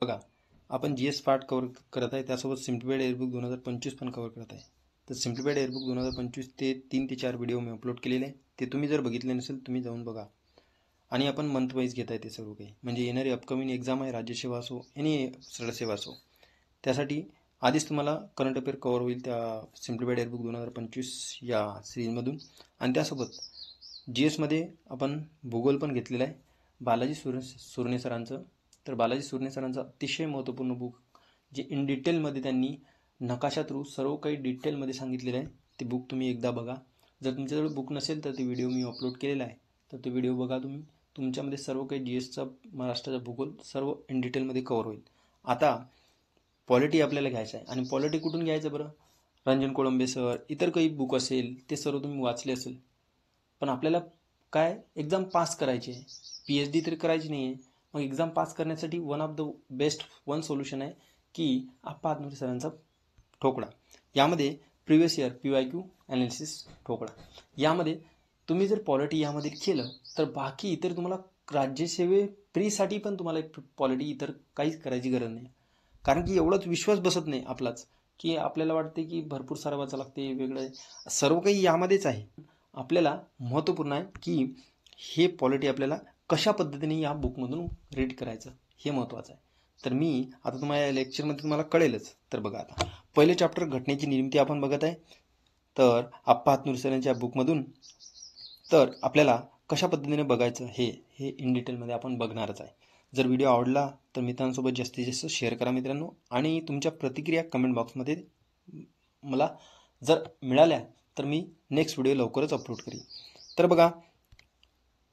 बघा, आपण GS part cover करत आहे, त्यासोबत सिम्प्लिफाईड एअरबुक 2025 पण कव्हर करत आहे. तर सिम्प्लिफाईड एअरबुक 2025 ते 3 ते 4 व्हिडिओ मी अपलोड केलेले आहे. ते तुम्ही जर बघितले नसेल तुम्ही जाऊन बघा. आणि आपण मंथ वाईज घेत आहे ते सर्व काही, म्हणजे येणारी अपकमिंग एक्झाम आहे, राज्यसेवा असो एनी सरळ सेवा असो, त्यासाठी आधीच तुम्हाला करंट अफेअर कव्हर होईल त्या सिम्प्लिफाईड एअरबुक 2025 या सिरीजमधून. आणि त्यासोबत GSमध्ये आपण भूगोल पण घेतलेला आहे बालाजी सुर्णे सरांचं. तर बालाजी सुर्णे सरांचं अतिशय महत्त्वपूर्ण बुक, जे इन डिटेलमध्ये त्यांनी नकाशा थ्रू सर्व काही डिटेलमध्ये सांगितलेलं आहे. ते बुक तुम्ही एकदा बघा. जर तुमच्याजवळ बुक नसेल तर ते व्हिडिओ मी अपलोड केलेला आहे, तर तो व्हिडिओ बघा तुम्ही. तुमच्यामध्ये सर्व काही GSचा महाराष्ट्राचा भूगोल सर्व इन डिटेलमध्ये कव्हर होईल. आता पॉलिटी आपल्याला घ्यायचं आहे, आणि पॉलिटी कुठून घ्यायचं बरं? रंजन कोळंबे सर, इतर काही बुक असेल ते सर्व तुम्ही वाचले असेल. पण आपल्याला काय एक्झाम पास करायची आहे, PhD तरी करायची नाही आहे. मग एक्झाम पास करण्यासाठी one of the best solution आहे की आप्पा हातनुरे सरांचा ठोकळा. यामध्ये प्रिव्हियस इयर PYQ ॲनालिसिस ठोकळा. यामध्ये तुम्ही जर पॉलिटी यामध्ये केलं तर बाकी इतर तुम्हाला राज्यसेवे प्रीसाठी पण तुम्हाला एक पॉलिटी इतर काहीच करायची गरज नाही. कारण की एवढाच विश्वास बसत नाही आपलाच, की आपल्याला वाटते की भरपूर सारं वाचावं लागते, वेगळं सर्व काही यामध्येच आहे. आपल्याला महत्त्वपूर्ण आहे की हे पॉलिटी आपल्याला कशा पद्धतीने या बुकमधून रीड करायचं हे महत्त्वाचं आहे. तर मी आता तुम्हाला या लेक्चरमध्ये तुम्हाला कळेलच. तर बघा, आता पहिले चॅप्टर घटनेची निर्मिती आपण बघत आहे, तर आप्पा हातनुरे सरांच्या बुकमधून. तर आपल्याला कशा पद्धतीने बघायचं हे इन डिटेलमध्ये आपण बघणारच आहे. जर व्हिडिओ आवडला तर मित्रांसोबत जास्तीत जास्त शेअर करा मित्रांनो, आणि तुमच्या प्रतिक्रिया कमेंट बॉक्समध्ये मला जर मिळाल्या तर मी नेक्स्ट व्हिडिओ लवकरच अपलोड करीन. तर बघा,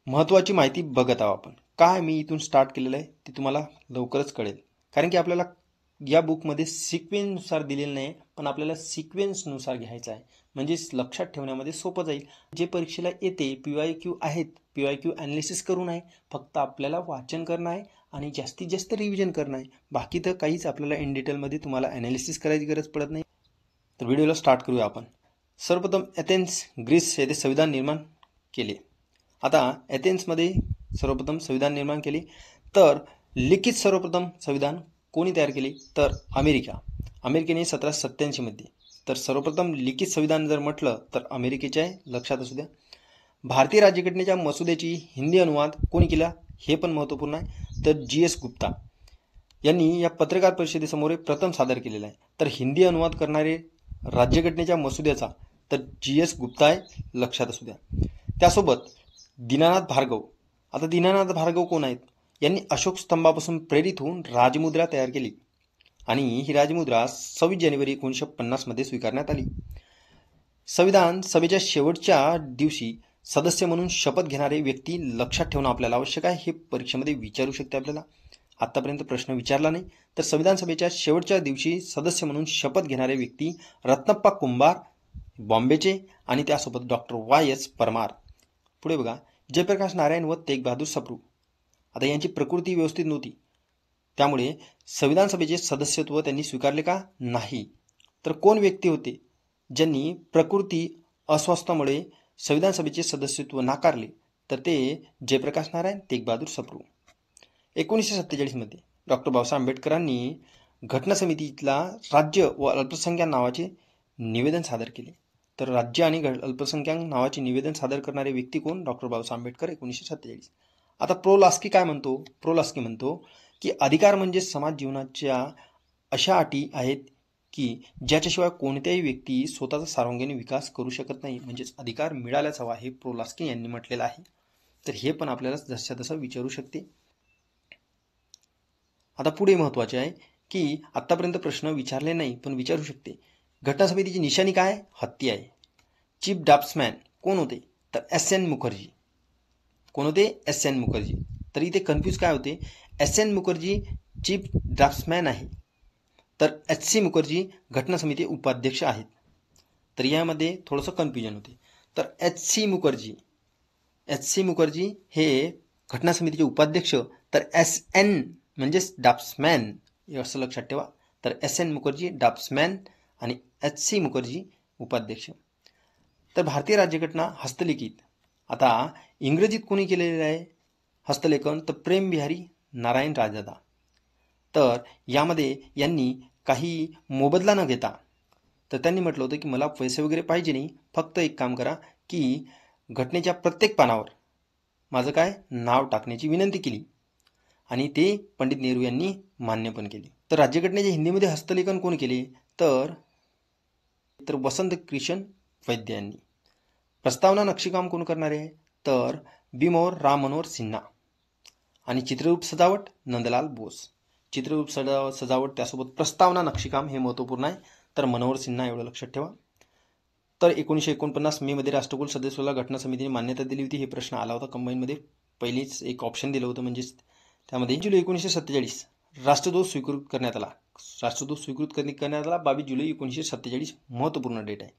महत्त्वाची माहिती बघत आहोत आपण. काय मी इथून स्टार्ट केलेलं आहे ते तुम्हाला लवकरच कळेल, कारण की आपल्याला या बुकमध्ये सिक्वेन्सनुसार दिलेलं नाही, पण आपल्याला सिक्वेन्सनुसार घ्यायचं आहे, म्हणजे लक्षात ठेवण्यामध्ये सोपं जाईल. जे परीक्षेला येते PYQ आहेत, PYQ ॲनालिसिस करून आहे, फक्त आपल्याला वाचन करणं आहे आणि जास्तीत जास्त रिव्हिजन करणं आहे. बाकी तर काहीच आपल्याला इन डिटेलमध्ये तुम्हाला ॲनालिसिस करायची गरज पडत नाही. तर व्हिडिओला स्टार्ट करूया आपण. सर्वप्रथम एथेन्स ग्रीस येथे संविधान निर्माण केले. आता एथेन्समध्ये सर्वप्रथम संविधान निर्माण केले. तर लिखित सर्वप्रथम संविधान कोणी तयार केले? तर अमेरिकेने 1787 मध्ये. तर सर्वप्रथम लिखित संविधान जर म्हटलं तर अमेरिकेचे आहे, लक्षात असू द्या. भारतीय राज्यघटनेच्या मसुद्याची हिंदी अनुवाद कोणी केला हे पण महत्त्वपूर्ण आहे, तर GS गुप्ता यांनी या पत्रकार परिषदेसमोर प्रथम सादर केलेला आहे. तर हिंदी अनुवाद करणारे राज्यघटनेच्या मसुद्याचा तर GS गुप्ता आहे, लक्षात असू द्या. त्यासोबत दीनानाथ भार्गव. आता दीनानाथ भार्गव कोण आहेत? यांनी अशोक स्तंभापासून प्रेरित होऊन राजमुद्रा तयार केली, आणि ही राजमुद्रा 26 जानेवारी 1950 मध्ये स्वीकारण्यात आली. संविधान सभेच्या शेवटच्या दिवशी सदस्य म्हणून शपथ घेणारे व्यक्ती लक्षात ठेवणं आपल्याला आवश्यक आहे. हे परीक्षेमध्ये विचारू शकते आपल्याला. आतापर्यंत प्रश्न विचारला नाही. तर संविधान सभेच्या शेवटच्या दिवशी सदस्य म्हणून शपथ घेणारे व्यक्ती रत्नप्पा कुंभार बॉम्बेचे, आणि त्यासोबत डॉक्टर YS परमार. पुढे बघा, जयप्रकाश नारायण व तेग बहादूर सप्रू. आता यांची प्रकृती व्यवस्थित नव्हती, त्यामुळे संविधान सभेचे सदस्यत्व त्यांनी स्वीकारले का? नाही. तर कोण व्यक्ती होते ज्यांनी प्रकृती अस्वस्थामुळे संविधान सभेचे सदस्यत्व नाकारले? तर ते जयप्रकाश नारायण, तेग बहादूर सप्रू. 1947 मध्ये डॉक्टर बाबासाहेब आंबेडकरांनी घटना समितीला राज्य व अल्पसंख्याक नावाचे निवेदन सादर केले. तर राज्य आणि अल्पसंख्याक नावाचे निवेदन सादर करणारे व्यक्ती कोण? डॉक्टर बाबासाहेब आंबेडकर, 1947. आता प्रोलास्की काय म्हणतो? प्रोलास्की म्हणतो की अधिकार म्हणजे समाज जीवनाच्या अशा अटी आहेत की ज्याच्याशिवाय कोणत्याही व्यक्ती स्वतःचा सर्वांगीण विकास करू शकत नाही, म्हणजेच अधिकार मिळालाच हवा, हे प्रोलास्की यांनी म्हटलेलं आहे. तर हे पण आपल्याला जसं तसं विचारू शकते. आता पुढे महत्त्वाचे आहे की आत्तापर्यंत प्रश्न विचारले नाही पण विचारू शकते. घटना समितीची निशाणी काय? हत्ती आहे. चीफ ड्राफ्ट्समॅन कोण होते? तर SN मुखर्जी. कोण होते? SN मुखर्जी. तर इथे कन्फ्यूज काय होते? SN मुखर्जी चीफ ड्राफ्ट्समॅन आहे, तर HC मुखर्जी घटना समिती उपाध्यक्ष आहेत. तर यामध्ये थोडंसं कन्फ्युजन होते. तर HC मुखर्जी हे घटना समितीचे उपाध्यक्ष, तर SN म्हणजेच ड्राफ्ट्समॅन असं लक्षात ठेवा. तर SN मुखर्जी ड्राफ्ट्समॅन आणि HC मुखर्जी उपाध्यक्ष. तर भारतीय राज्यघटना हस्तलिखित. आता इंग्रजीत कोणी केलेलं आहे हस्तलेखन? तर प्रेम बिहारी नारायण राजदादा. तर यामध्ये यांनी काही मोबदला न घेता तर त्यांनी म्हटलं होतं की मला पैसे वगैरे पाहिजे नाही, फक्त एक काम करा की घटनेच्या प्रत्येक पानावर माझं काय नाव टाकण्याची विनंती केली आणि ते पंडित नेहरू यांनी मान्य पण केले. तर राज्यघटनेचे हिंदीमध्ये हस्तलेखन कोण केले तर वसंत किशन वैद्य यांनी. प्रस्तावना नक्षीकाम कोण करणारे आहे तर भीमराव राम मनोहर सिन्हा आणि चित्ररूप सजावट नंदलाल बोस. चित्ररूप सजावट त्यासोबत प्रस्तावना नक्षीकाम हे महत्त्वपूर्ण आहे, तर मनोहर सिन्हा एवढं लक्षात ठेवा. तर 1949 मेमध्ये राष्ट्रकुल सदस्याला घटना समितीने मान्यता दिली होती. हे प्रश्न आला होता कंबाईनमध्ये, पहिलेच एक ऑप्शन दिलं होतं, म्हणजेच त्यामध्ये जुलै 1947 राष्ट्रध्वज स्वीकृत करण्यात आला. राष्ट्रध्वज स्वीकृत करण्यात आला 22 जुलै 1947, महत्त्वपूर्ण डेट आहे.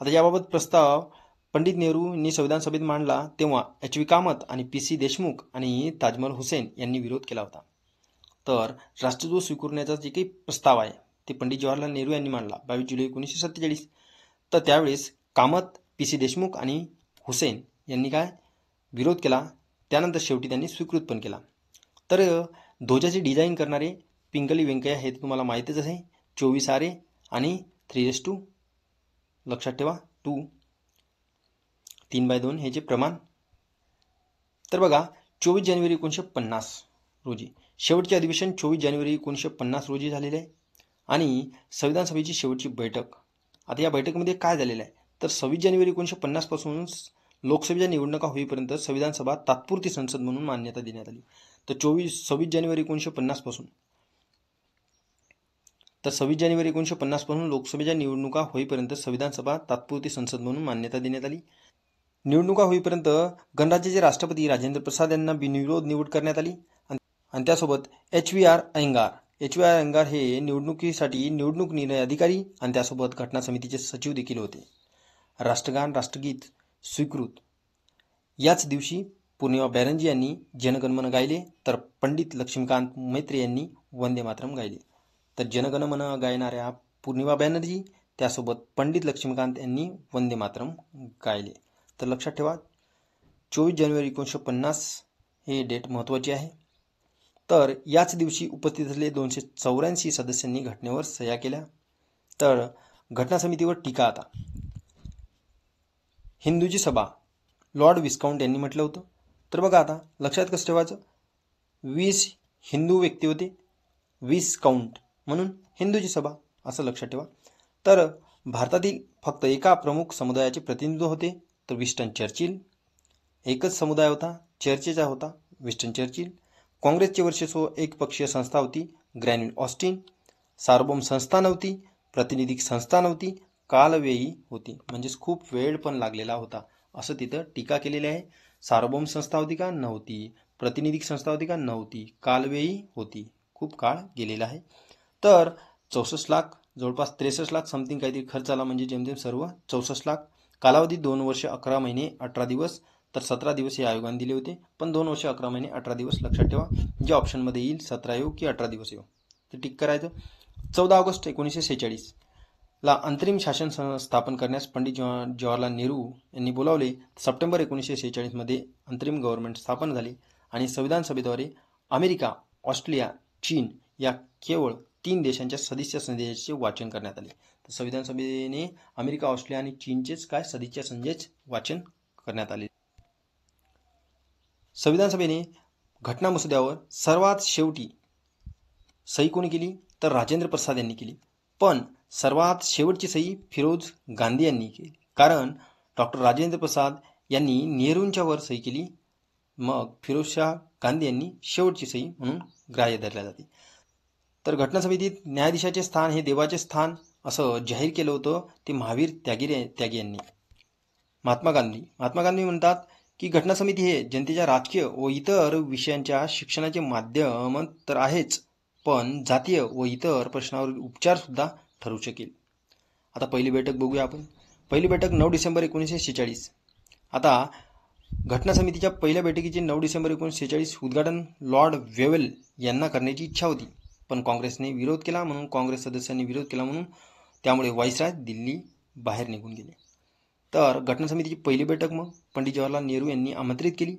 आता याबाबत प्रस्ताव पंडित नेहरूंनी संविधान सभेत मांडला तेव्हा एच.व्ही. कामत आणि पी.सी. देशमुख आणि ताजमहल हुसेन यांनी विरोध केला होता. तर राष्ट्रध्वज स्वीकारण्याचा जे काही प्रस्ताव आहे ते पंडित जवाहरलाल नेहरू यांनी मांडला 22 जुलै 1947. तर त्यावेळेस कामत, पी.सी. देशमुख आणि हुसेन यांनी काय विरोध केला. त्यानंतर शेवटी त्यांनी स्वीकृत पण केला. तर ध्वजाचे डिझाईन करणारे पिंगली व्यंकय्या हे तुम्हाला माहीतच आहे. 24 आरे आणि 3:2 लक्षात ठेवा 2 3/2 हे जे प्रमाण. तर बघा 24 जानेवारी 1950 रोजी शेवटचे अधिवेशन 24 जानेवारी 1950 रोजी झालेले आहे आणि संविधान सभेची शेवटची बैठक. आता या बैठकीमध्ये काय झालेलं आहे तर 26 जानेवारी 1950 पासून लोकसभेच्या निवडणुका होईपर्यंत संविधान सभा तात्पुरती संसद म्हणून मान्यता देण्यात आली. तर 26 जानेवारी 1950 पासून लोकसभेच्या निवडणुका होईपर्यंत संविधान सभा तात्पुरती संसद म्हणून मान्यता देण्यात आली. निवडणुका होईपर्यंत गणराज्याचे राष्ट्रपती राजेंद्र प्रसाद यांना बिनविरोध निवड करण्यात आली आणि त्यासोबत एच.व्ही.आर. अय्यंगार हे निवडणुकीसाठी निवडणूक निर्णय अधिकारी आणि त्यासोबत घटना समितीचे सचिव देखील होते. राष्ट्रगान राष्ट्रगीत स्वीकृत. याच दिवशी पूर्णिमा बॅनर्जी यांनी जनगणमन गायले, तर पंडित लक्ष्मीकांत मैत्री यांनी वंदे मातरम गायले. तर जनगणमन गायणाऱ्या पूर्णिमा बॅनर्जी त्यासोबत पंडित लक्ष्मीकांत यांनी वंदे मातरम गायले. तर लक्षात ठेवा 24 जानेवारी 1950 हे डेट महत्त्वाची आहे. तर याच दिवशी उपस्थित असलेले 284 सदस्यांनी घटनेवर सह्या केल्या. तर घटना समितीवर टीका. आता हिंदूची सभा लॉर्ड विस्काउंट यांनी म्हटलं होतं. तर बघा आता लक्षात कसं ठेवायचं, 20 हिंदू व्यक्ती होते, विस्काउंट म्हणून हिंदूची सभा असं लक्षात ठेवा. तर भारतातील फक्त एका प्रमुख समुदायाचे प्रतिनिधित्व होते, तर विस्टन चर्चिल. एकच समुदाय होता, चर्चेचा होता, विस्टन चर्चिल. काँग्रेसचे वर्चस्व एकपक्षीय संस्था होती, ग्रॅन्युल ऑस्टिन. सार्वभौम संस्था नव्हती, प्रातिनिधिक संस्था नव्हती, कालव्ययी होती, म्हणजेच खूप वेळ पण लागलेला होता असं तिथं टीका केलेली आहे. सार्वभौम संस्था होती का नव्हती, प्रातिनिधिक संस्था होती का नव्हती, कालव्ययी होती, खूप काळ गेलेला आहे. तर 64 लाख जवळपास 63 लाख समथिंग काहीतरी खर्च आला, म्हणजे जेमतेम सर्व 64 लाख. कालावधी 2 वर्ष 11 महिने 18 दिवस, तर 17 दिवस हे आयोगाने दिले होते, पण 2 वर्ष 11 महिने 18 दिवस लक्षात ठेवा. जे ऑप्शनमध्ये येईल 17 येऊ की 18 दिवस येऊ ते टिक करायचं. 14 ऑगस्ट 1946 ला अंतरिम शासन स्थापन करण्यास पंडित जवाहरलाल नेहरू यांनी बोलावले. सप्टेंबर 1946 मध्ये अंतरिम गव्हर्नमेंट स्थापन झाली आणि संविधान सभेद्वारे अमेरिका, ऑस्ट्रेलिया, चीन या केवळ 3 देशांच्या सदस्य संदेशाचे वाचन करण्यात आले. तर संविधान सभेने अमेरिका, ऑस्ट्रेलिया आणि चीनचेच काय सदिच्छा संदेश वाचन करण्यात आले. संविधान सभेने घटना मसुद्यावर सर्वात शेवटी सही कोणी केली तर राजेंद्र प्रसाद यांनी केली, पण सर्वात शेवटची सही फिरोज गांधी यांनी केली, कारण डॉक्टर राजेंद्र प्रसाद यांनी नेहरूंच्या वर सही केली, मग फिरोजशाह गांधी यांनी शेवटची सही म्हणून ग्राह्य धरल्या जाते. तर घटना समितीत न्यायाधीशाचे स्थान हे देवाचे स्थान असं जाहीर केलं होतं ते महावीर त्यागी यांनी. महात्मा गांधी म्हणतात की घटना समिती हे जनतेच्या राजकीय व इतर विषयांच्या शिक्षणाचे माध्यम तर आहेच, पण जातीय व इतर प्रश्नावर उपचार सुद्धा ठरू शकेल. आता पहिली बैठक बघूया आपण. पहिली बैठक 9 डिसेंबर 1946. आता घटना समितीच्या पहिल्या बैठकीचे 9 डिसेंबर 1946 उद्घाटन लॉर्ड वेव्हल यांना करण्याची इच्छा होती, पण काँग्रेसने विरोध केला, म्हणून काँग्रेस सदस्यांनी विरोध केला, म्हणून त्यामुळे व्हाईसराय दिल्ली बाहेर निघून गेले. तर घटना समितीची पहिली बैठक मग पंडित जवाहरलाल नेहरू यांनी आमंत्रित केली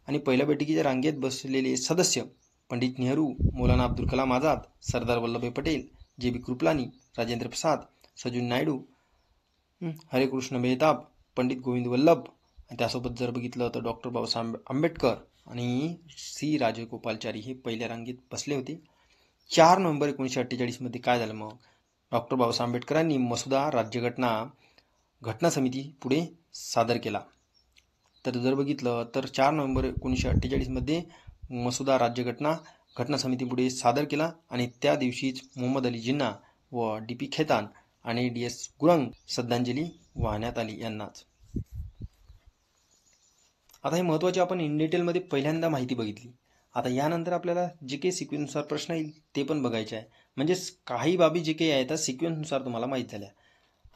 आणि पहिल्या बैठकीच्या रांगेत बसलेले सदस्य पंडित नेहरू, मौलाना अब्दुल कलाम आझाद, सरदार वल्लभभाई पटेल, जे बी कृपलानी, राजेंद्र प्रसाद, सचिन नायडू, हरेकृष्ण मेहताब, पंडित गोविंद वल्लभ, आणि त्यासोबत जर बघितलं तर डॉक्टर बाबासाहेब आंबेडकर आणि सी राजगोपालचारी हे पहिल्या रांगेत बसले होते. 4 नोव्हेंबर 1948 मध्ये काय झालं मग? डॉक्टर बाबासाहेब आंबेडकरांनी मसुदा घटना समिती पुढे सादर केला. तर जर बघितलं तर 4 नोव्हेंबर 1948 मध्ये मसुदा घटना समिती पुढे सादर केला आणि त्या दिवशीच मोहम्मद अली जिन्ना व डी पी खेतान आणि डी एस गुरंग श्रद्धांजली वाहण्यात आली यांनाच. आता हे महत्त्वाचे आपण इन डिटेलमध्ये पहिल्यांदा माहिती बघितली. आता यानंतर आपल्याला जे काही सिक्वेन्सनुसार प्रश्न येईल ते पण बघायचे आहे. म्हणजेच काही बाबी जे काही आहेत सिक्वेन्सनुसार तुम्हाला माहीत झाल्या.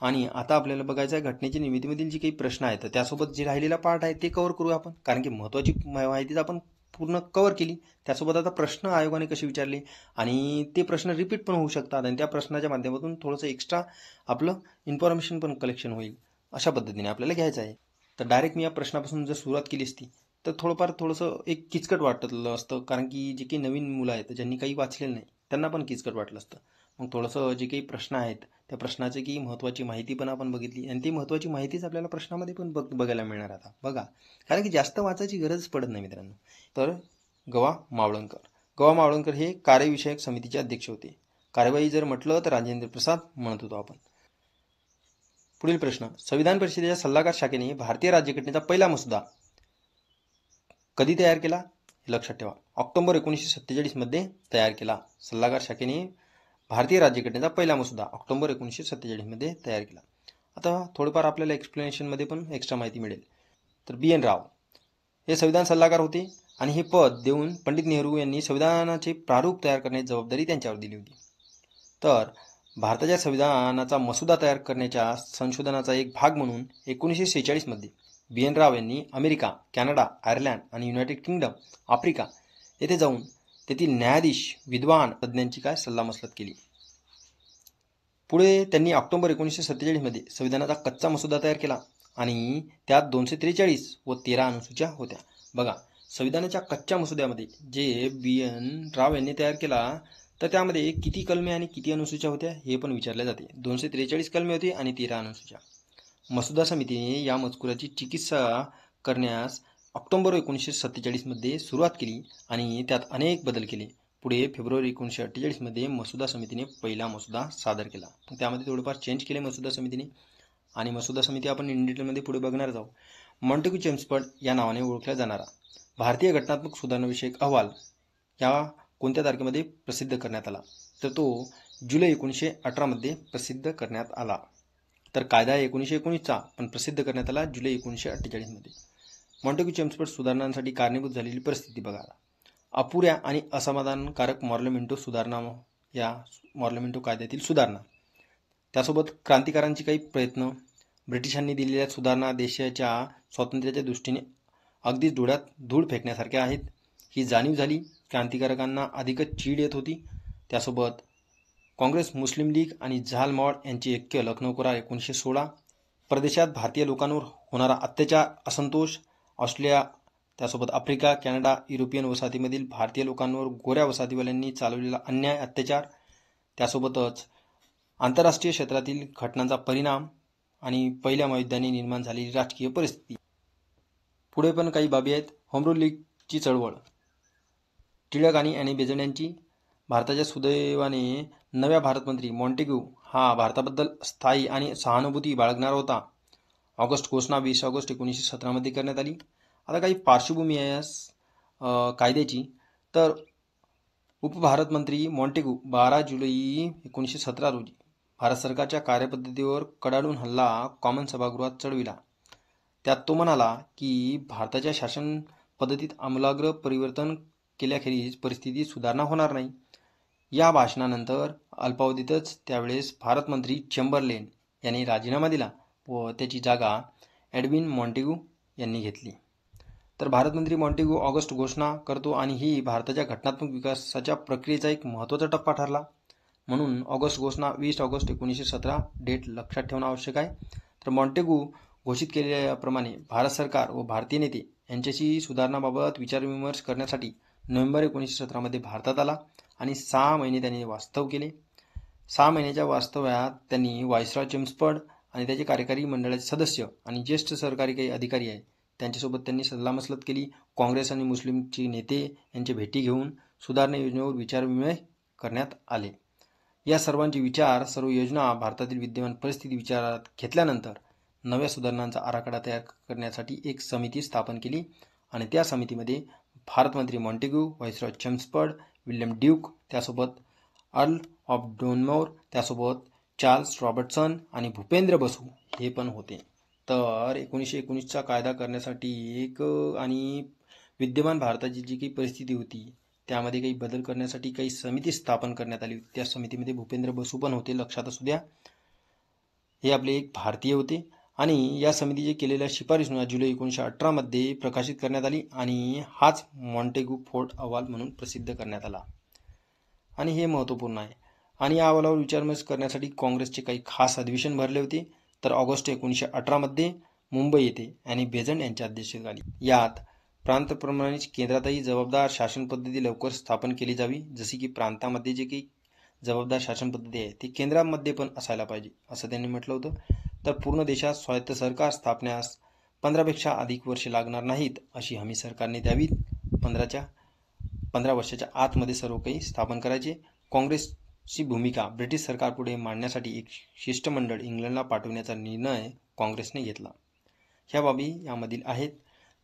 आणि आता आपल्याला बघायचं आहे घटनेच्या निर्मितीमधील जे काही प्रश्न आहेत त्यासोबत जे राहिलेला पार्ट आहे ते कव्हर करू आपण, कारण की महत्त्वाची माहिती आपण पूर्ण कव्हर केली. त्यासोबत आता प्रश्न आयोगाने कसे विचारले आणि ते प्रश्न रिपीट पण होऊ शकतात आणि त्या प्रश्नाच्या माध्यमातून थोडंसं एक्स्ट्रा आपलं इन्फॉर्मेशन पण कलेक्शन होईल. अशा पद्धतीने आपल्याला घ्यायचं आहे. तर डायरेक्ट मी या प्रश्नापासून जर सुरुवात केली असती तर थोडंसं एक किचकट वाटलं असतं, कारण की जे काही नवीन मुलं आहेत ज्यांनी काही वाचलेलं नाही त्यांना पण किचकट वाटलं असतं. मग थोडंसं जे काही प्रश्न आहेत त्या प्रश्नाची की महत्त्वाची माहिती पण आपण बघितली आणि ती महत्त्वाची माहितीच आपल्याला प्रश्नामध्ये पण बघायला मिळणार आता बघा, कारण की जास्त वाचायची गरज पडत नाही मित्रांनो. तर गवा मावळणकर हे कार्यविषयक समितीचे अध्यक्ष होते. कार्यवाही जर म्हटलं तर राजेंद्र प्रसाद म्हणत होतो आपण. पुढील प्रश्न, संविधान परिषदेच्या सल्लागार शाखेने भारतीय राज्यघटनेचा पहिला मसुदा कधी तयार केला? हे लक्षात ठेवा. ऑक्टोबर 1947 मध्ये तयार केला. सल्लागार शाखेने भारतीय राज्यघटनेचा पहिला मसुदा ऑक्टोबर 1947 मध्ये तयार केला. आता थोडंफार आपल्याला एक्सप्लेनेशनमध्ये पण एक्स्ट्रा माहिती मिळेल. तर बी एन राव हे संविधान सल्लागार होते आणि हे पद देऊन पंडित नेहरू यांनी संविधानाचे प्रारूप तयार करण्याची जबाबदारी त्यांच्यावर दिली होती. तर भारताच्या संविधानाचा मसुदा तयार करण्याच्या संशोधनाचा एक भाग म्हणून 1946 मध्ये बी एन राव यांनी अमेरिका, कॅनडा, आयर्लंड आणि युनायटेड किंगडम, आफ्रिका येथे जाऊन तेथील न्यायाधीश, विद्वान, तज्ज्ञांची सल्लामसलत केली. पुढे त्यांनी ऑक्टोबर 1947 मध्ये संविधानाचा कच्चा मसुदा तयार केला आणि त्यात 243 व 13 अनुसूच्या होत्या. बघा, संविधानाच्या कच्च्या मसुद्यामध्ये जे बी एन राव यांनी तयार केला तर त्यामध्ये किती कलमे आणि किती अनुसूच्या होत्या हे पण विचारले जाते. 243 कलमे होती आणि 13 अनुसूच्या. मसुदा समितीने या मजकुराची चिकित्सा करण्यास ऑक्टोबर 1947 मध्ये सुरुवात केली आणि त्यात अनेक बदल केले. पुढे फेब्रुवारी 1948 मध्ये मसुदा समितीने पहिला मसुदा सादर केला. त्यामध्ये थोडेफार चेंज केले मसुदा समितीने आणि मसुदा समिती आपण इन डिटेलमध्ये पुढे बघणार आहोत. मॉन्टेग्यू चेम्सफर्ड या नावाने ओळखला जाणारा भारतीय घटनात्मक सुधारणाविषयक अहवाल या कोणत्या तारखेमध्ये प्रसिद्ध करण्यात आला? तर तो जुलै 1918 मध्ये प्रसिद्ध करण्यात आला. तर कायदा 1919चा पण प्रसिद्ध करण्यात आला जुलै 1948 मध्ये. मॉन्टेग्यू चेम्सफर्ड सुधारणांसाठी कारणीभूत झालेली परिस्थिती बघा. अपुऱ्या आणि असमाधानकारक मॉर्लेमेंटो सुधारणा, या मॉर्लेमेंटो कायद्यातील सुधारणा, त्यासोबत क्रांतिकारांची काही प्रयत्न, ब्रिटिशांनी दिलेल्या सुधारणा देशाच्या स्वातंत्र्याच्या दृष्टीने अगदीच डोळ्यात धूळ फेकण्यासारख्या आहेत ही जाणीव झाली. क्रांतिकारकांना अधिकच चीड येत होती. त्यासोबत काँग्रेस, मुस्लिम लीग आणि झालमॉड यांचे ऐक्य, लखनौ करार 1916, परदेशात भारतीय लोकांवर होणारा अत्याचार, असंतोष, ऑस्ट्रेलिया, त्यासोबत आफ्रिका, कॅनडा, युरोपियन वसाहतीमधील भारतीय लोकांवर गोऱ्या वसाहतीवाल्यांनी चालवलेला अन्याय, अत्याचार, त्यासोबतच आंतरराष्ट्रीय क्षेत्रातील घटनांचा परिणाम आणि पहिल्या महायुद्धाने निर्माण झालेली राजकीय परिस्थिती. पुढे पण काही बाबी आहेत. होम रूल लीगची चळवळ, टिळक आणि ॲनी बेझंट यांची, भारताच्या सुदैवाने नव्या भारतमंत्री मॉन्टेग्यू हा भारताबद्दल स्थायी आणि सहानुभूती बाळगणारा होता. ऑगस्ट घोषणा 20 ऑगस्ट 1917 मध्ये करण्यात आली. आता काही पार्श्वभूमी आहे कायद्याची. तर उपभारतमंत्री मॉन्टेग्यू 12 जुलै 1917 रोजी भारत सरकारच्या कार्यपद्धतीवर कडाडून हल्ला कॉमन सभागृहात चढविला. त्यात तो म्हणाला की भारताच्या शासन पद्धतीत आमूलाग्र परिवर्तन केल्याखेरीज परिस्थितीत सुधारणा होणार नाही. या भाषणानंतर अल्पावधीतच त्यावेळेस भारतमंत्री चेंबरलेन यांनी राजीनामा दिला व त्याची जागा एडविन मॉन्टेग्यू यांनी घेतली. तर भारतमंत्री मॉन्टेग्यू ऑगस्ट घोषणा करतो आणि ही भारताच्या घटनात्मक विकासाच्या प्रक्रियेचा एक महत्त्वाचा टप्पा ठरला. म्हणून ऑगस्ट घोषणा 20 ऑगस्ट 1917 डेट लक्षात ठेवणं आवश्यक आहे. तर मॉन्टेग्यू घोषित केलेल्याप्रमाणे भारत सरकार व भारतीय नेते यांच्याशी सुधारणाबाबत विचारविमर्श करण्यासाठी नोव्हेंबर 1917मध्ये भारतात आला आणि 6 महिने त्यांनी वास्तव केले. 6 महिन्याच्या वास्तव्यात त्यांनी व्हाईसरॉय चेम्सफर्ड आणि त्याचे कार्यकारी मंडळाचे सदस्य आणि ज्येष्ठ सरकारी काही अधिकारी आहेत त्यांच्यासोबत त्यांनी सल्लामसलत केली. काँग्रेस आणि मुस्लिमचे नेते यांची भेटी घेऊन सुधारणा योजनेवर विचारविनिमय करण्यात आले. या सर्वांचे विचार, सर्व योजना भारतातील विद्यमान परिस्थिती विचारात घेतल्यानंतर नव्या सुधारणांचा आराखडा तयार करण्यासाठी एक समिती स्थापन केली आणि त्या समितीमध्ये भारतमंत्री Montagu, viceroy Chelmsford, William Duke, त्यासोबत अर्ल ऑफ डोनमोर, त्यासोबत चार्ल्स रॉबर्टसन आणि भूपेंद्र बसू हे पण होते. तर 1919चा कायदा करण्यासाठी एक आणि विद्यमान भारताची जी काही परिस्थिती होती त्यामध्ये काही बदल करण्यासाठी काही समिती स्थापन करण्यात आली. त्या समितीमध्ये भूपेंद्र बसू पण होते, लक्षात असू द्या. हे आपले एक भारतीय होते आणि या समितीचे केलेल्या शिफारशींना जुलै 1918मध्ये प्रकाशित करण्यात आली आणि हाच मॉन्टेग्यू फोर्ट अहवाल म्हणून प्रसिद्ध करण्यात आला आणि हे महत्त्वपूर्ण आहे. आणि या अहवालावर विचारविमर्श करण्यासाठी काँग्रेसचे काही खास अधिवेशन भरले होते. तर ऑगस्ट 1918मध्ये मुंबई येथे ॲनी बेझंट यांच्या अध्यक्षतेखाली यात प्रांतप्रमाणेच केंद्रातही जबाबदार शासन पद्धती लवकर स्थापन केली जावी. जशी की प्रांतामध्ये जे काही जबाबदार शासन पद्धती आहे ती केंद्रामध्ये पण असायला पाहिजे असं त्यांनी म्हटलं होतं. तर पूर्ण देशात स्वायत्त सरकार स्थापण्यास 15पेक्षा अधिक वर्षे लागणार नाहीत अशी हमी सरकारने द्यावी. 15 वर्षाच्या आतमध्ये सर्व काही स्थापन करायचे. काँग्रेसची भूमिका ब्रिटिश सरकारपुढे मांडण्यासाठी एक शिष्टमंडळ इंग्लंडला पाठवण्याचा निर्णय काँग्रेसने घेतला. ह्या बाबी यामधील आहेत.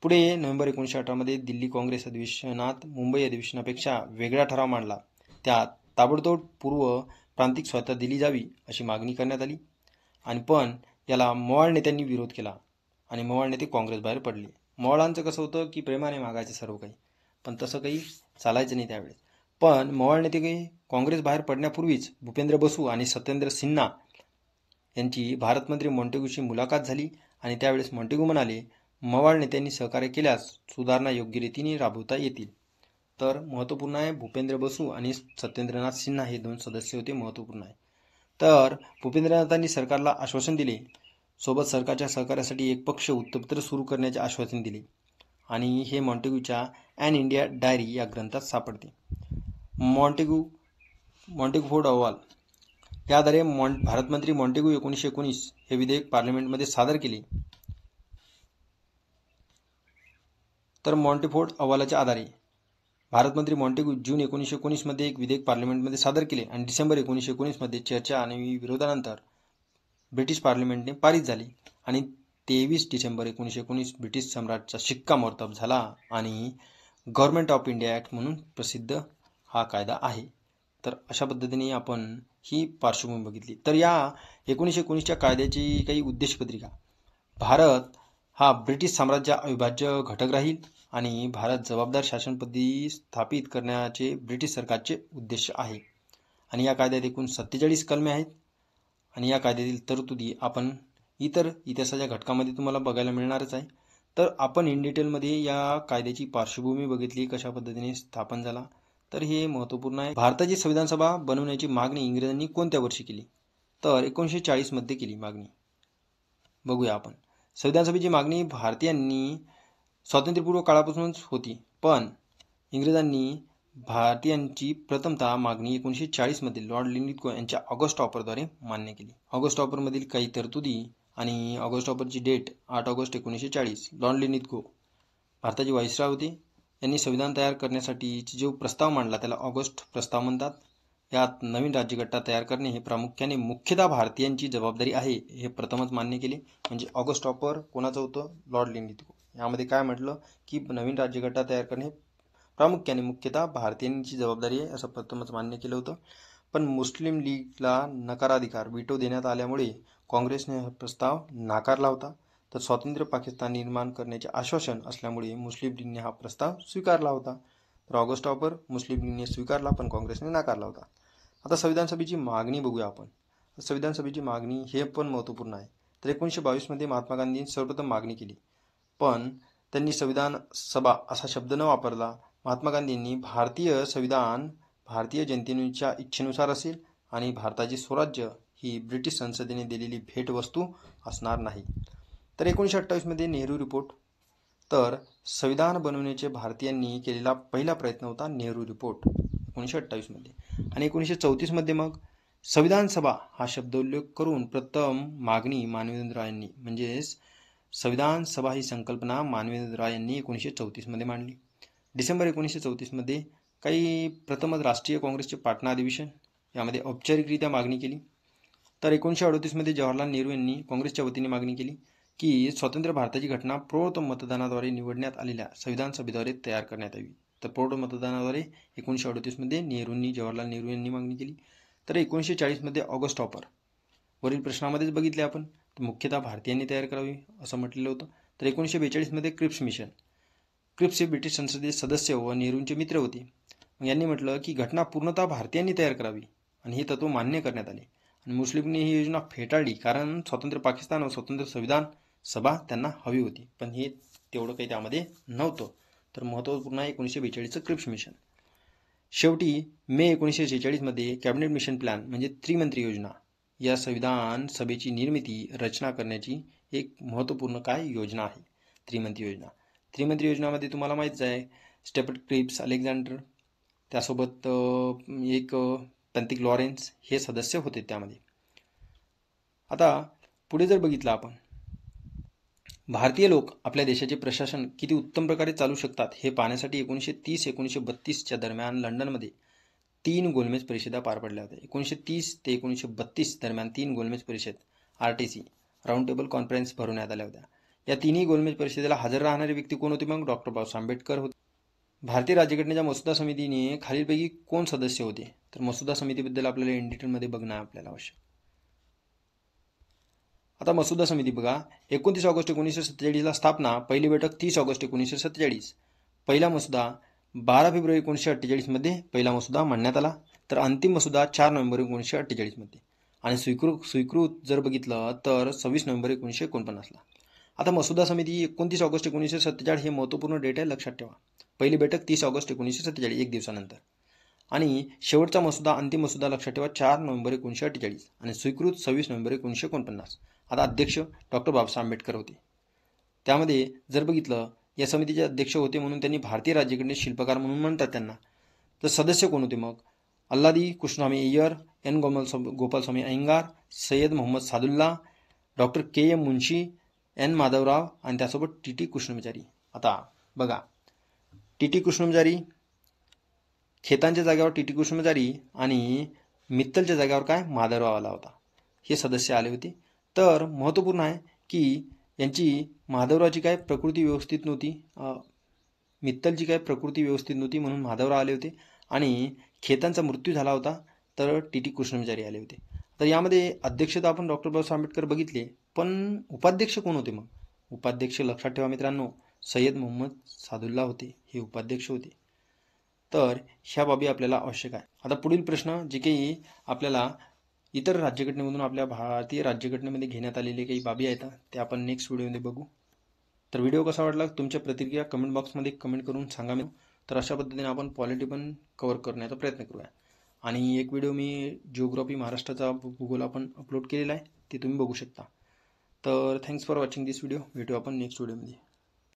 पुढे नोव्हेंबर 1918मध्ये दिल्ली काँग्रेस अधिवेशनात मुंबई अधिवेशनापेक्षा वेगळा ठराव मांडला. त्यात ताबडतोब पूर्व प्रांतिक स्वायत्तता दिली जावी अशी मागणी करण्यात आली आणि पण याला मवाळ नेत्यांनी विरोध केला आणि मवाळ नेते काँग्रेस बाहेर पडले. मवाळांचं कसं होतं की प्रेमाने मागायचं सर्व काही, पण तसं काही चालायचं नाही त्यावेळेस. पण मवाळ नेते काही काँग्रेस बाहेर पडण्यापूर्वीच भूपेंद्र बसू आणि सत्येंद्र सिन्हा यांची भारतमंत्री मॉन्टेग्यूशी मुलाखत झाली आणि त्यावेळेस मॉन्टेग्यू म्हणाले मवाळ नेत्यांनी सहकार्य केल्यास सुधारणा योग्य रीतीने राबवता येतील. तर महत्त्वपूर्ण आहे, भूपेंद्र बसू आणि सत्येंद्रनाथ सिन्हा हे 2 सदस्य होते, महत्त्वपूर्ण आहे. तर भूपेंद्रनाथांनी सरकारला आश्वासन दिले, सोबत सरकारच्या सहकार्यासाठी एक पक्ष वृत्तपत्र सुरू करण्याचे आश्वासन दिले आणि हे मॉन्टेग्यूच्या ॲन इंडिया डायरी या ग्रंथात सापडते. मॉन्टेग्यू फोर्ट अहवाल त्याद्वारे भारतमंत्री मॉन्टेग्यू 1919 हे विधेयक पार्लमेंटमध्ये सादर केले. तर मॉन्टेफोर्ट अहवालाच्या आधारे भारतमंत्री मॉन्टेग्यू जून 1919मध्ये एक विधेयक पार्लमेंटमध्ये सादर केले आणि डिसेंबर 1919मध्ये चर्चा आणि विरोधानंतर ब्रिटिश पार्लमेंटने पारित झाले आणि 23 डिसेंबर 1919 ब्रिटिश सम्राटचा शिक्कामोर्तब झाला आणि गव्हर्नमेंट ऑफ इंडिया ॲक्ट म्हणून प्रसिद्ध हा कायदा आहे. तर अशा पद्धतीने आपण ही पार्श्वभूमी बघितली. तर या 1919च्या कायद्याची काही उद्देशपत्रिका, भारत हा ब्रिटिश साम्राज्य अविभाज्य घटक राहील आणि भारत जबाबदार शासन पद्धती स्थापित करण्याचे ब्रिटिश सरकारचे उद्देश आहे. आणि या कायद्यात एकूण 47 कलमे आहेत आणि या कायद्यातील तरतुदी आपण इतर इतिहासाच्या घटकामध्ये तुम्हाला बघायला मिळणारच आहे. तर आपण इन डिटेलमध्ये या कायद्याची पार्श्वभूमी बघितली, कशा पद्धतीने स्थापन झाला, तर हे महत्त्वपूर्ण आहे. भारताची संविधान सभा बनवण्याची मागणी इंग्रजांनी कोणत्या वर्षी केली? तर 1940मध्ये केली मागणी. बघूया आपण. संविधान सभेची मागणी भारतीयांनी स्वातंत्र्यपूर्व काळापासूनच होती, पण इंग्रजांनी भारतीयांची प्रथमतः मागणी 1940मध्ये लॉर्ड लिंलिथगो यांच्या ऑगस्ट ऑफरद्वारे मान्य केली. ऑगस्ट ऑफरमधील काही तरतुदी आणि ऑगस्ट ऑफरची डेट 8 ऑगस्ट 1940. लॉर्ड लिंलिथगो भारताचे व्हाईसरॉय होते. यांनी संविधान तयार करण्यासाठी जो प्रस्ताव मांडला त्याला ऑगस्ट प्रस्ताव म्हणतात. यात नवीन राज्यघटना तयार करणे हे प्रामुख्याने मुख्यतः भारतीयांची जबाबदारी आहे हे प्रथमच मान्य केले. म्हणजे ऑगस्ट ऑफर कोणाचं होतं? लॉर्ड लिंलिथगो. यामध्ये काय म्हटलं की नवीन राज्यघटना तयार करणे प्रामुख्याने मुख्यतः भारतीयांची जबाबदारी आहे असं प्रथमच मान्य केलं होतं. पण मुस्लिम लीगला नकाराधिकार विटो देण्यात आल्यामुळे काँग्रेसने हा प्रस्ताव नाकारला होता. तर स्वतंत्र पाकिस्तान निर्माण करण्याचे आश्वासन असल्यामुळे मुस्लिम लीगने हा प्रस्ताव स्वीकारला होता. तर ऑगस्ट ऑफर मुस्लिम लीगने स्वीकारला पण काँग्रेसने नाकारला होता. आता संविधान सभेची मागणी बघूया आपण. संविधान सभेची मागणी हे पण महत्त्वपूर्ण आहे. तर 1922मध्ये महात्मा गांधींनी सर्वप्रथम मागणी केली, पण त्यांनी संविधान सभा असा शब्द न वापरला. महात्मा गांधींनी भारतीय संविधान भारतीय जनतेच्या इच्छेनुसार असेल आणि भारताचे स्वराज्य ही ब्रिटिश संसदेने दिलेली भेटवस्तू असणार नाही. तर 1928मध्ये नेहरू रिपोर्ट तर संविधान बनवण्याचे भारतीयांनी केलेला पहिला प्रयत्न होता नेहरू रिपोर्ट 1928 मध्ये. आणि 1934 मध्ये मग संविधान सभा हा शब्दोल्लेख करून प्रथम मागणी मानवेंद्र रायांनी, म्हणजेच संविधान सभा ही संकल्पना मानवेंद्र राय यांनी 1934 मध्ये मांडली. डिसेंबर 1934 मध्ये काही प्रथमच राष्ट्रीय काँग्रेसचे पाटणा अधिवेशन यामध्ये औपचारिकरित्या मागणी केली. तर 1938 मध्ये जवाहरलाल नेहरू यांनी काँग्रेसच्या वतीने मागणी केली की स्वतंत्र भारताची घटना प्रौढ मतदानाद्वारे निवडण्यात आलेल्या संविधान सभेद्वारे तयार करण्यात यावी. तर प्रौढ मतदानाद्वारे 1938 मध्ये जवाहरलाल नेहरू यांनी मागणी केली. तर 1940 मध्ये ऑगस्ट हॉपर वरील प्रश्नामध्येच बघितले आपण, मुख्यतः भारतीयांनी तयार करावी असं म्हटलेलं होतं. तर 1942 मध्ये क्रिप्स मिशन, क्रिप्स हे ब्रिटिश संसदेचे सदस्य व नेहरूंचे मित्र होते. यांनी म्हटलं की घटना पूर्णतः भारतीयांनी तयार करावी आणि हे तत्व मान्य करण्यात आले. आणि मुस्लिम लीगने ही योजना फेटाळली, कारण स्वतंत्र पाकिस्तान व स्वतंत्र संविधान सभा त्यांना हवी होती, पण हे तेवढं काही त्यामध्ये नव्हतं. तर महत्त्वपूर्ण आहे 1942चं क्रिप्स मिशन. शेवटी मे 1946 मध्ये कॅबिनेट मिशन प्लॅन म्हणजे त्रिमंत्री योजना या संविधान सभेची निर्मिती रचना करण्याची एक महत्त्वपूर्ण काय योजना आहे, त्रिमंत्री योजना. त्रिमंत्री योजनामध्ये तुम्हाला माहीतच आहे स्टेफर्ड क्रिप्स, अलेक्झांडर, त्यासोबत एक पेंथिक लॉरेन्स हे सदस्य होते त्यामध्ये. आता पुढे जर बघितलं आपण, भारतीय लोक आपल्या देशाचे प्रशासन किती उत्तम प्रकारे चालू शकतात हे पाहण्यासाठी 1930-1932च्या दरम्यान लंडनमध्ये 3 गोलमेज परिषदा पार पडल्या होत्या. 1930 ते 1932 दरम्यान 3 गोलमेज परिषद RTC राऊंड टेबल कॉन्फरन्स भरवण्यात आल्या होत्या. या तिन्ही गोलमेज परिषदेला हजर राहणारे व्यक्ती कोण होते? मग डॉक्टर बाबासाहेब आंबेडकर होते. भारतीय राज्यघटनेच्या मसुदा समितीने खालीलपैकी कोण सदस्य होते? तर मसुदा समितीबद्दल आपल्याला इन डिटेलमध्ये बघणं आपल्याला आवश्यक. आता मसुदा समिती बघा, 29 ऑगस्ट 1947ला स्थापना, पहिली बैठक 30 ऑगस्ट 1947, पहिला मसुदा 12 फेब्रुवारी 1948 मध्ये पहिला मसुदा मांडण्यात आला. तर अंतिम मसुदा 4 नोव्हेंबर 1948 मध्ये आणि स्वीकृत जर बघितलं तर 26 नोव्हेंबर 1949ला. आता मसुदा समिती 29 ऑगस्ट 1947 हे महत्त्वपूर्ण डेट आहे, लक्षात ठेवा. पहिली बैठक 30 ऑगस्ट 1947, एक दिवसानंतर. आणि शेवटचा मसुदा, अंतिम मसुदा लक्षात ठेवा 4 नोव्हेंबर 1948 आणि स्वीकृत 26 नोव्हेंबर 1949. आता अध्यक्ष डॉक्टर बाबासाहेब आंबेडकर होते. त्यामध्ये जर बघितलं या समितीचे अध्यक्ष होते म्हणून त्यांनी भारतीय राज्यघटनेचे शिल्पकार म्हणून म्हणतात त्यांना. तर सदस्य कोण होते मग? Alladi Krishnaswami Ayyar, N Gopalaswami Ayyangar, Syed Mohammad Saadulla, doctor KM Munshi, N Madhavrao आणि त्यासोबत TT कृष्णमाचारी. आता बघा, TT कृष्णमाचारी, खेतांच्या जागेवर TT कृष्णमाचारी आणि मित्तलच्या जागेवर काय माधवराव आला होता, हे सदस्य आले होते. तर महत्त्वपूर्ण आहे की यांची माधवरावची काय प्रकृती व्यवस्थित नव्हती, मित्तलची काय प्रकृती व्यवस्थित नव्हती म्हणून माधवराव आले होते. आणि खेतांचा मृत्यू झाला होता तर TT कृष्णमाचारी आले होते. तर यामध्ये अध्यक्षता आपण डॉक्टर बाबासाहेब आंबेडकर बघितले, पण उपाध्यक्ष कोण होते? मग उपाध्यक्ष लक्षात ठेवा मित्रांनो, सय्यद मोहम्मद सादुल्ला होते, हे उपाध्यक्ष होते. तर ह्या बाबी आपल्याला आवश्यक आहे. आता पुढील प्रश्न जे काही आपल्याला इतर राज्यघटनेमधून आपल्या भारतीय राज्यघटनेमध्ये घेण्यात आलेले काही बाबी आहेत ते आपण नेक्स्ट व्हिडिओमध्ये बघू. तर व्हिडिओ कसा वाटला तुमच्या प्रतिक्रिया कमेंट बॉक्समध्ये कमेंट करून सांगा. तर अशा पद्धतीने आपण पॉलिटी पण कव्हर करण्याचा प्रयत्न करूया. आणि एक व्हिडिओ मी जिओग्राफी महाराष्ट्राचा भूगोल आपण अपलोड केलेला आहे, ते तुम्ही बघू शकता. तर thanks for watching this video. भेटू आपण नेक्स्ट व्हिडिओमध्ये.